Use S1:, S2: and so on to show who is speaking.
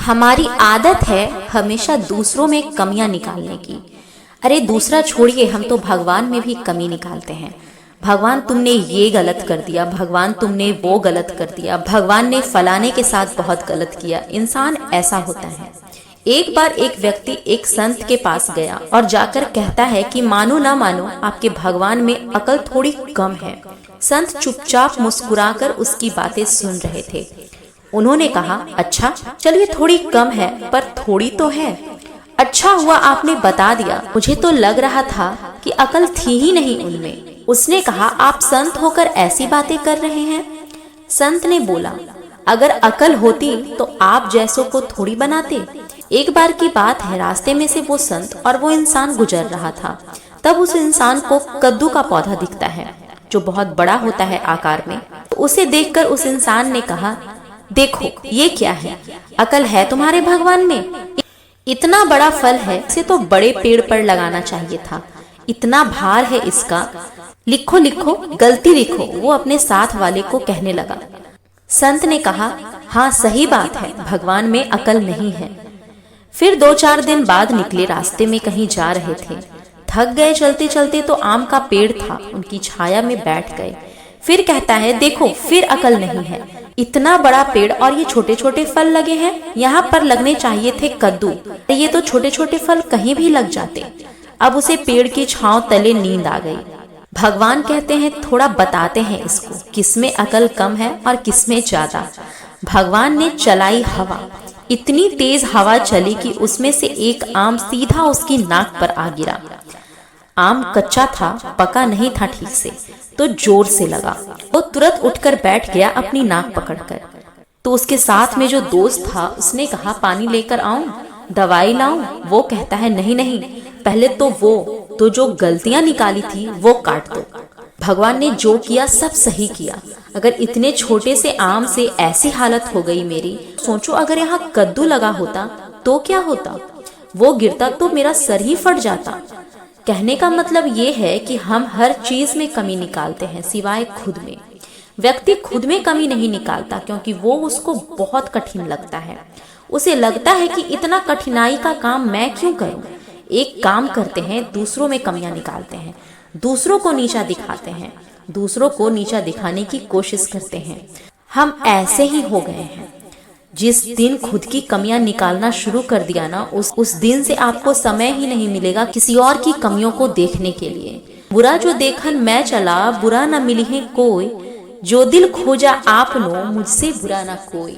S1: हमारी आदत है हमेशा दूसरों में कमियां निकालने की। अरे दूसरा छोड़िए, हम तो भगवान में भी कमी निकालते हैं। भगवान तुमने ये गलत कर दिया, भगवान तुमने वो गलत कर दिया, भगवान ने फलाने के साथ बहुत गलत किया। इंसान ऐसा होता है। एक बार एक व्यक्ति एक संत के पास गया और जाकर कहता है कि मानो ना मानो आपके भगवान में अकल थोड़ी कम है। संत चुपचाप मुस्कुराकर उसकी बातें सुन रहे थे। उन्होंने कहा, अच्छा चलिए थोड़ी कम है पर थोड़ी तो है। अच्छा हुआ आपने बता दिया, मुझे तो लग रहा था कि अकल थी ही नहीं उनमें। उसने कहा, आप संत होकर ऐसी बातें कर रहे हैं। संत ने बोला, अगर अकल होती तो आप जैसों को थोड़ी बनाते। एक बार की बात है, रास्ते में से वो संत और वो इंसान गुजर रहा था। तब उस इंसान को कद्दू का पौधा दिखता है जो बहुत बड़ा होता है आकार में। तो उसे देखकर उस इंसान ने कहा, देखो ये क्या है, अकल है तुम्हारे भगवान में? इतना बड़ा फल है, इसे तो बड़े पेड़ पर लगाना चाहिए था। इतना भार है इसका, लिखो लिखो, गलती लिखो। वो अपने साथ वाले को कहने लगा। संत ने कहा, हाँ सही बात है, भगवान में अकल नहीं है। फिर 2-4 दिन बाद निकले, रास्ते में कहीं जा रहे थे। थक गए चलते चलते तो आम का पेड़ था, उनकी छाया में बैठ गए। फिर कहता है, देखो फिर अकल नहीं है, इतना बड़ा पेड़ और ये छोटे छोटे फल लगे हैं। यहाँ पर लगने चाहिए थे कद्दू, ये तो छोटे छोटे फल कहीं भी लग जाते। अब उसे पेड़ की छांव तले नींद आ गई। भगवान कहते हैं, थोड़ा बताते हैं इसको, किसमें अकल कम है और किसमें ज्यादा। भगवान ने चलाई हवा, इतनी तेज हवा चली कि उसमें से एक आम सीधा उसकी नाक पर आ गिरा। आम कच्चा था, पका नहीं था ठीक से, तो जोर से लगा। वो तुरंत उठकर बैठ गया अपनी नाक पकड़कर। तो उसके साथ में जो दोस्त था उसने कहा, पानी लेकर आऊं, दवाई लाऊं? वो कहता है, नहीं नहीं, पहले तो जो गलतियां निकाली थी वो काट दो। भगवान ने जो किया सब सही किया। अगर इतने छोटे से आम से ऐसी हालत हो गई मेरी, सोचो अगर यहाँ कद्दू लगा होता तो क्या होता? वो गिरता तो मेरा सर ही फट जाता। कहने का मतलब ये है कि हम हर चीज में कमी निकालते हैं सिवाय खुद में। व्यक्ति खुद में कमी नहीं निकालता क्योंकि वो उसको बहुत कठिन लगता है। उसे लगता है कि इतना कठिनाई का काम मैं क्यों करूं। एक काम करते हैं, दूसरों में कमियां निकालते हैं, दूसरों को नीचा दिखाते हैं, दूसरों को नीचा दिखाने की कोशिश करते हैं। हम ऐसे ही हो गए हैं। जिस दिन खुद की कमियां निकालना शुरू कर दिया ना, उस दिन से आपको समय ही नहीं मिलेगा किसी और की कमियों को देखने के लिए। बुरा जो देखन मैं चला, बुरा न मिली है कोई, जो दिल खोजा आपनो, मुझसे बुरा ना कोई।